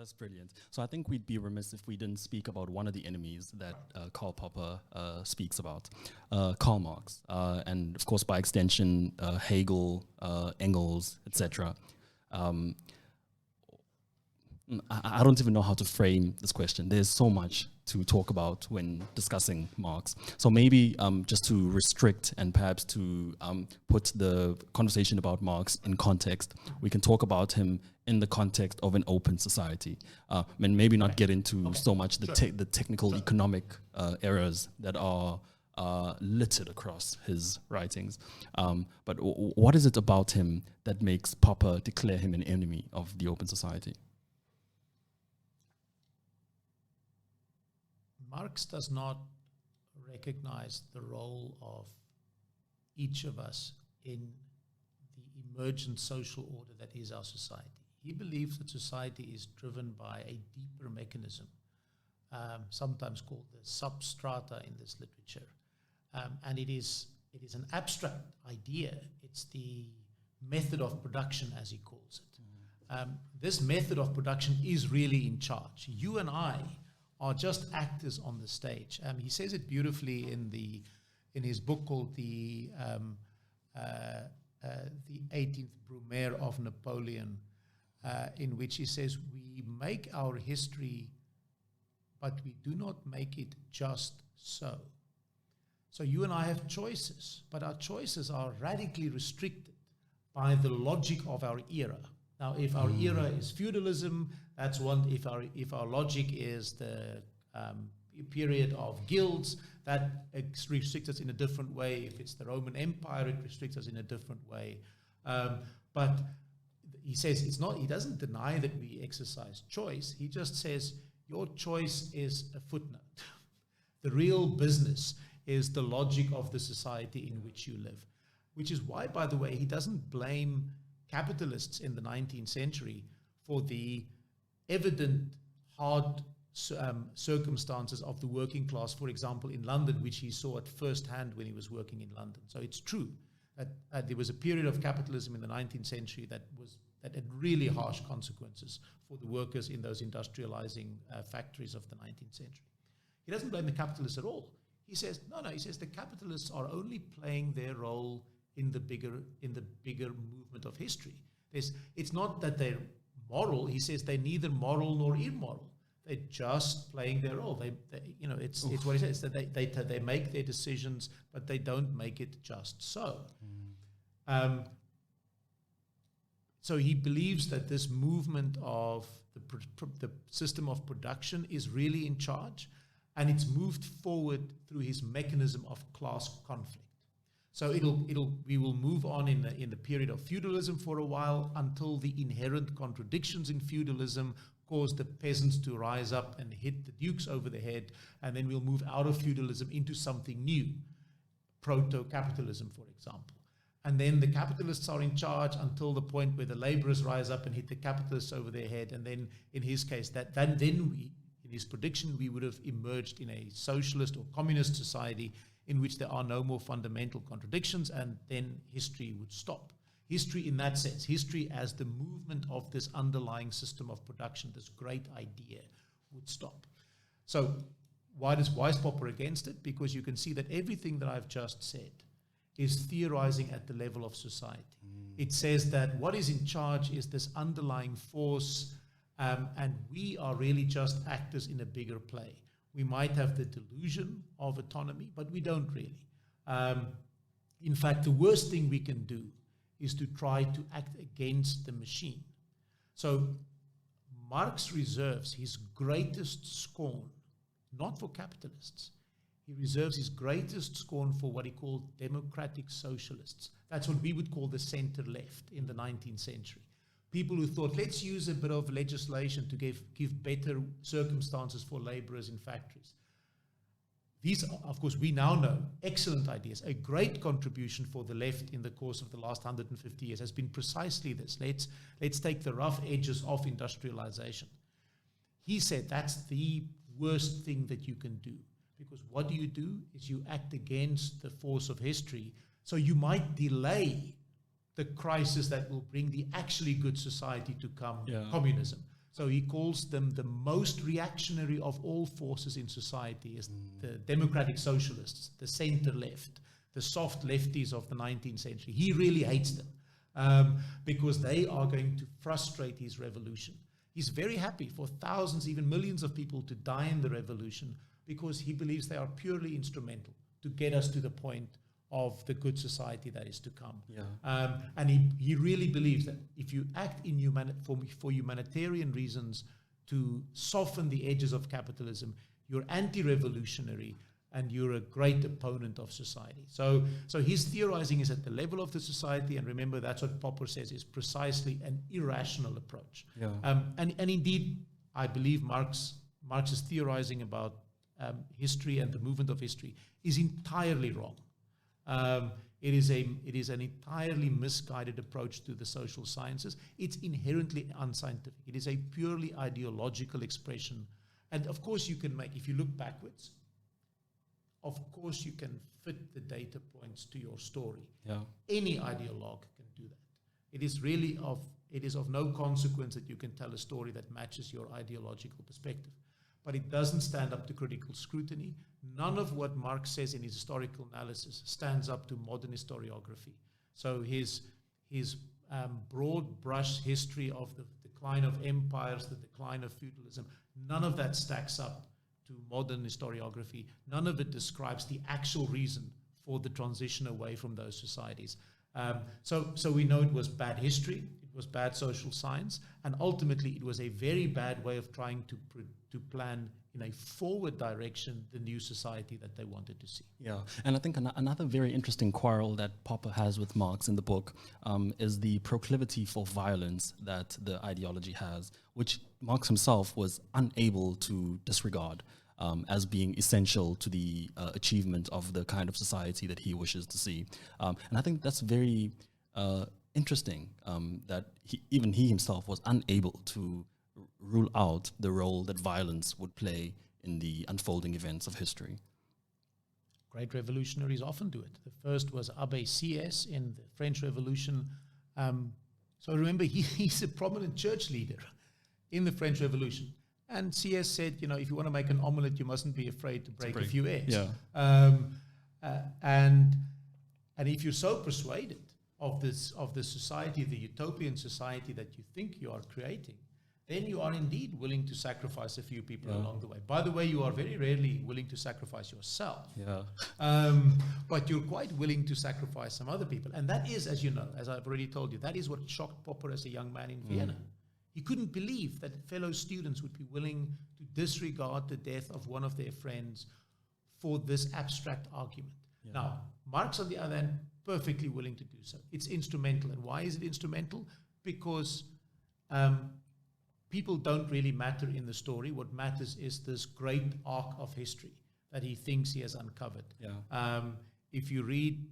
That's brilliant. So I think we'd be remiss if we didn't speak about one of the enemies that Karl Popper speaks about, Karl Marx, and of course by extension Hegel, Engels, etc. I don't even know how to frame this question. There's so much to talk about when discussing Marx. So maybe just to restrict and perhaps to put the conversation about Marx in context, we can talk about him in the context of an open society, and maybe not get into so much the technical economic errors that are littered across his writings. But what is it about him that makes Popper declare him an enemy of the open society? Marx does not recognize the role of each of us in the emergent social order that is our society. He believes that society is driven by a deeper mechanism, sometimes called the substrata in this literature. And it is an abstract idea. It's the method of production, as he calls it. This method of production is really in charge. You and I are just actors on the stage. He says it beautifully in his book called the 18th Brumaire of Napoleon, in which he says, we make our history, but we do not make it just so. So you and I have choices, but our choices are radically restricted by the logic of our era. Now, if our era is feudalism, that's one. If our logic is the period of guilds, that restricts us in a different way. If it's the Roman Empire, it restricts us in a different way. But he says it's not. He doesn't deny that we exercise choice. He just says your choice is a footnote. The real business is the logic of the society in which you live, which is why, by the way, he doesn't blame capitalists in the 19th century for the evident hard circumstances of the working class, for example, in London, which he saw at first hand when he was working in London. So it's true that there was a period of capitalism in the 19th century that had really harsh consequences for the workers in those industrializing factories of the 19th century. He doesn't blame the capitalists at all. He says, he says the capitalists are only playing their role in the bigger movement of history. It's not that they're moral. He says they're neither moral nor immoral. They're just playing their role. It's what he says, that they make their decisions, but they don't make it just so. So he believes that this movement of the system of production is really in charge, and it's moved forward through his mechanism of class conflict. So we will move on in the period of feudalism for a while until the inherent contradictions in feudalism cause the peasants to rise up and hit the dukes over the head, and then we'll move out of feudalism into something new, proto-capitalism, for example. And then the capitalists are in charge until the point where the laborers rise up and hit the capitalists over their head, and then in his case, in his prediction, we would have emerged in a socialist or communist society in which there are no more fundamental contradictions, and then history would stop. History in that sense, history as the movement of this underlying system of production, this great idea, would stop. So why is Popper against it? Because you can see that everything that I've just said is theorizing at the level of society. It says that what is in charge is this underlying force, and we are really just actors in a bigger play. We might have the delusion of autonomy, but we don't really. In fact, the worst thing we can do is to try to act against the machine. So Marx reserves his greatest scorn, not for capitalists. He reserves his greatest scorn for what he called democratic socialists. That's what we would call the center left in the 19th century. People who thought, let's use a bit of legislation to give better circumstances for laborers in factories. These are, of course, we now know, excellent ideas. A great contribution for the left in the course of the last 150 years has been precisely this. Let's take the rough edges off industrialization. He said that's the worst thing that you can do, because what do? Is you act against the force of history. So you might delay the crisis that will bring the actually good society to come, communism. So he calls them the most reactionary of all forces in society, is the democratic socialists, the center left, the soft lefties of the 19th century. He really hates them because they are going to frustrate his revolution. He's very happy for thousands, even millions of people to die in the revolution because he believes they are purely instrumental to get us to the point of the good society that is to come. Yeah. And he really believes that if you act in for humanitarian reasons to soften the edges of capitalism, you're anti-revolutionary and you're a great opponent of society. So his theorizing is at the level of the society, and remember that's what Popper says is precisely an irrational approach. Yeah. And indeed, I believe Marx's theorizing about history and the movement of history is entirely wrong. It is an entirely misguided approach to the social sciences. It's inherently unscientific. It is a purely ideological expression. And of course you can if you look backwards, of course you can fit the data points to your story. Yeah. Any ideologue can do that. It is of no consequence that you can tell a story that matches your ideological perspective. But it doesn't stand up to critical scrutiny. None of what Marx says in his historical analysis stands up to modern historiography. So his broad brush history of the decline of empires, the decline of feudalism, none of that stacks up to modern historiography. None of it describes the actual reason for the transition away from those societies. So we know it was bad history, it was bad social science, and ultimately it was a very bad way of trying to plan in a forward direction the new society that they wanted to see. Yeah, and I think another very interesting quarrel that Popper has with Marx in the book is the proclivity for violence that the ideology has, which Marx himself was unable to disregard as being essential to the achievement of the kind of society that he wishes to see. And I think that's very interesting that even he himself was unable to rule out the role that violence would play in the unfolding events of history. Great revolutionaries often do it. The first was Abbé Sieyès in the French Revolution. So remember, he's a prominent church leader in the French Revolution. And Sieyès said, if you want to make an omelette, you mustn't be afraid to break a few eggs. Yeah. And if you're so persuaded of the society, the utopian society that you think you are creating, then you are indeed willing to sacrifice a few people along the way. By the way, you are very rarely willing to sacrifice yourself. Yeah. But you're quite willing to sacrifice some other people. And that is, as you know, as I've already told you, that is what shocked Popper as a young man in Vienna. He couldn't believe that fellow students would be willing to disregard the death of one of their friends for this abstract argument. Yeah. Now, Marx, on the other hand, perfectly willing to do so. It's instrumental. And why is it instrumental? Because people don't really matter in the story. What matters is this great arc of history that he thinks he has uncovered. Yeah. If you read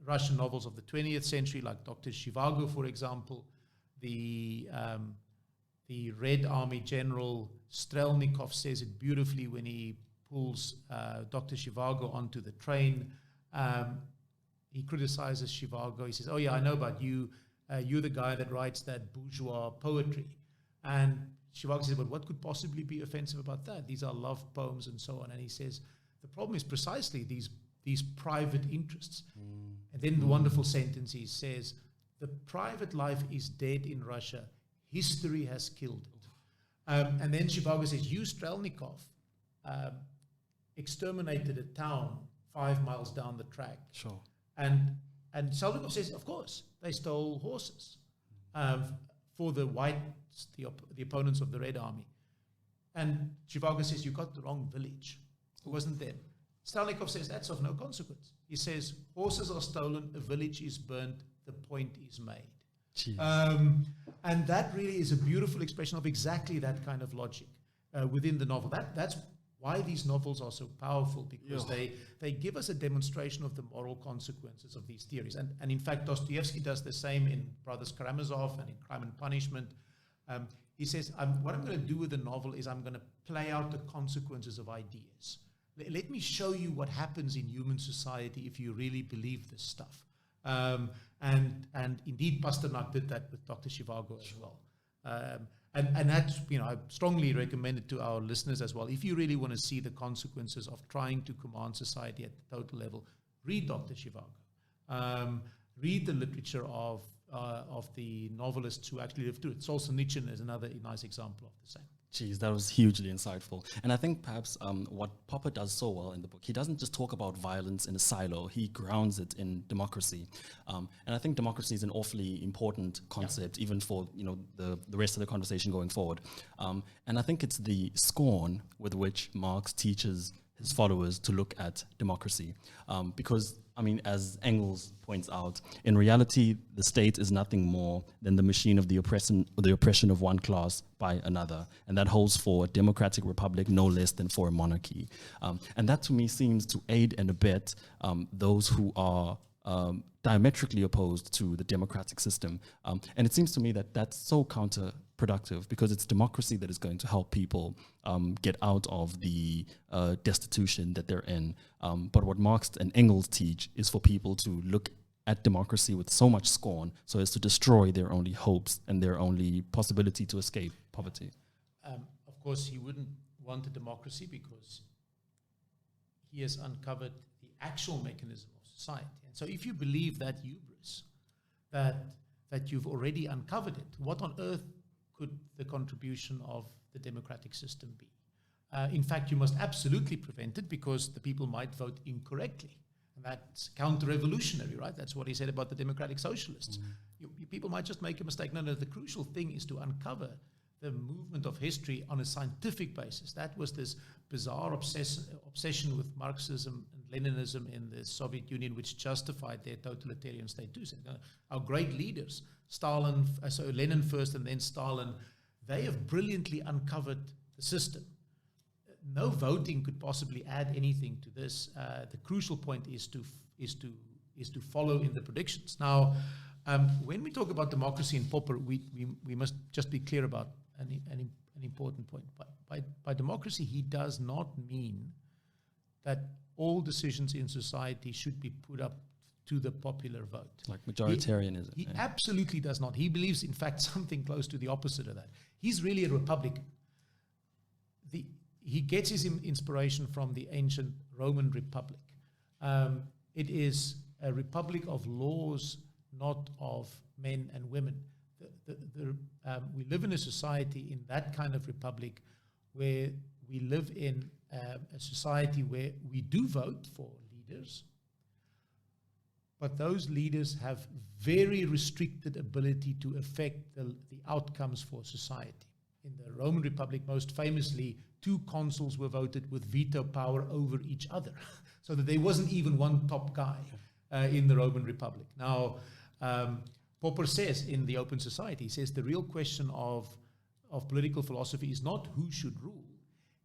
Russian novels of the 20th century, like Dr. Zhivago, for example, the Red Army General Strelnikov says it beautifully when he pulls Dr. Zhivago onto the train. He criticizes Zhivago. He says, "Oh yeah, I know about you. You're the guy that writes that bourgeois poetry." And Zhivago says, "But what could possibly be offensive about that? These are love poems and so on." And he says, "The problem is precisely these private interests." And then the wonderful sentence he says, "The private life is dead in Russia. History has killed it." And then Zhivago says, "You, Strelnikov, exterminated a town 5 miles down the track." Sure. And Strelnikov says, "Of course, they stole horses for the whites, the opponents of the Red Army." And Zhivago says, "You got the wrong village. It wasn't them." Strelnikov says, "That's of no consequence." He says, "Horses are stolen, a village is burnt, the point is made." And that really is a beautiful expression of exactly that kind of logic within the novel. That's why these novels are so powerful, because they give us a demonstration of the moral consequences of these theories. And in fact, Dostoevsky does the same in Brothers Karamazov and in Crime and Punishment. He says, what I'm going to do with the novel is I'm going to play out the consequences of ideas. Let me show you what happens in human society if you really believe this stuff. And indeed, Pasternak did that with Dr. Zhivago as well. And that's, I strongly recommend it to our listeners as well. If you really want to see the consequences of trying to command society at the total level, read Dr. Zhivago. Read the literature of the novelists who actually lived through it. Solzhenitsyn is another nice example of the same. Geez, that was hugely insightful. And I think perhaps what Popper does so well in the book, he doesn't just talk about violence in a silo, he grounds it in democracy. And I think democracy is an awfully important concept, even for the rest of the conversation going forward. And I think it's the scorn with which Marx teaches his followers to look at democracy. Because, as Engels points out, in reality, the state is nothing more than the machine of the oppression of one class by another. And that holds for a democratic republic no less than for a monarchy. And that to me seems to aid and abet those who are diametrically opposed to the democratic system. And it seems to me that that's so counterproductive, because it's democracy that is going to help people get out of the destitution that they're in. But what Marx and Engels teach is for people to look at democracy with so much scorn so as to destroy their only hopes and their only possibility to escape poverty. Of course, he wouldn't want a democracy because he has uncovered the actual mechanism of society. And so if you believe that hubris, that you've already uncovered it, what on earth could the contribution of the democratic system be? In fact, you must absolutely prevent it, because the people might vote incorrectly. And that's counter-revolutionary, right? That's what he said about the democratic socialists. People might just make a mistake. No, the crucial thing is to uncover the movement of history on a scientific basis. That was this bizarre obsession with Marxism and Leninism in the Soviet Union, which justified their totalitarian state too. Our great leaders, Lenin first and then Stalin, they have brilliantly uncovered the system. No voting could possibly add anything to this. The crucial point is to follow in the predictions. Now, when we talk about democracy in Popper, we must just be clear about an important point. By democracy, he does not mean that all decisions in society should be put up to the popular vote. Like majoritarianism. He absolutely does not. He believes, in fact, something close to the opposite of that. He's really a Republican. He gets his inspiration from the ancient Roman Republic. It is a republic of laws, not of men and women. We live in a society in that kind of republic where we live in a society where we do vote for leaders, but those leaders have very restricted ability to affect the outcomes for society. In the Roman Republic, most famously, 2 consuls were voted with veto power over each other, so that there wasn't even one top guy in the Roman Republic. Now, Popper says in The Open Society, he says the real question of political philosophy is not who should rule.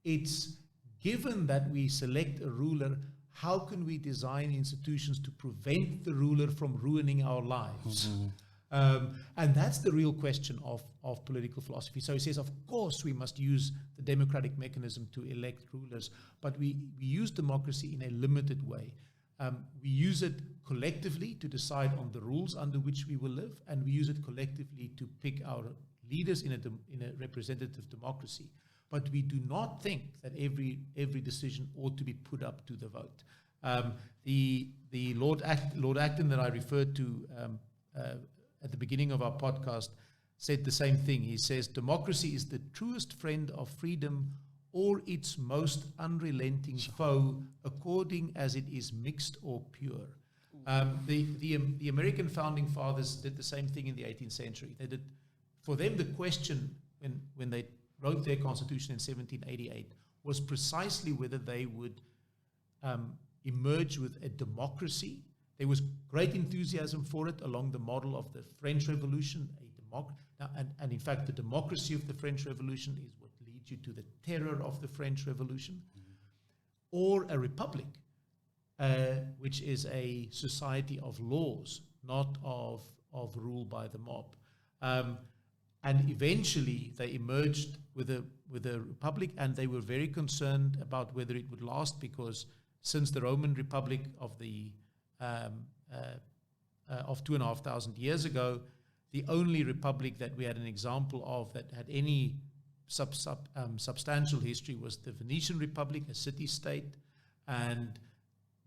It's, given that we select a ruler, how can we design institutions to prevent the ruler from ruining our lives? And that's the real question of political philosophy. So he says, of course, we must use the democratic mechanism to elect rulers, but we use democracy in a limited way. We use it collectively to decide on the rules under which we will live, and we use it collectively to pick our leaders in a representative democracy. But we do not think that every decision ought to be put up to the vote. The Lord Acton that I referred to at the beginning of our podcast said the same thing. He says, democracy is the truest friend of freedom, or its most unrelenting foe, according as it is mixed or pure. The American founding fathers did the same thing in the 18th century. They did, for them, the question when they wrote their constitution in 1788 was precisely whether they would emerge with a democracy. There was great enthusiasm for it along the model of the French Revolution. And in fact, the democracy of the French Revolution is what leads you to the terror of the French Revolution. Or a republic, which is a society of laws, not of rule by the mob. And eventually they emerged with a republic, and they were very concerned about whether it would last, because since the Roman Republic of 2,500 years ago, The only republic that we had an example of that had any substantial history was the Venetian Republic, a city-state, and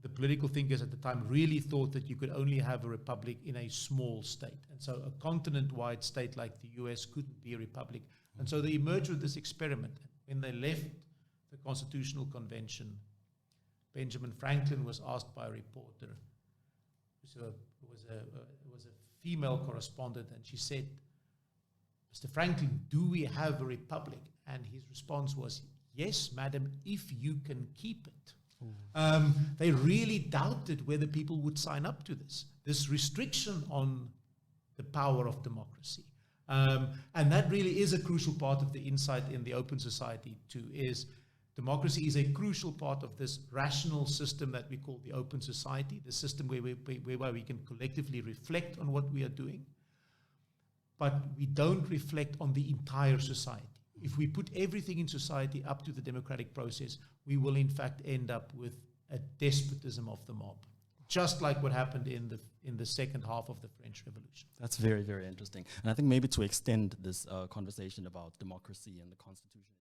the political thinkers at the time really thought that you could only have a republic in a small state. And so a continent-wide state like the US couldn't be a republic. And so they emerged with this experiment. When they left the Constitutional Convention, Benjamin Franklin was asked by a reporter, who was a female correspondent, and she said, "Mr. Franklin, do we have a republic?" And his response was, "Yes, madam, if you can keep it." They really doubted whether people would sign up to this restriction on the power of democracy. And that really is a crucial part of the insight in the open society too, is democracy is a crucial part of this rational system that we call the open society, the system where we can collectively reflect on what we are doing, but we don't reflect on the entire society. If we put everything in society up to the democratic process, we will in fact end up with a despotism of the mob, just like what happened in the second half of the French Revolution. That's very, very interesting. And I think maybe to extend this conversation about democracy and the Constitution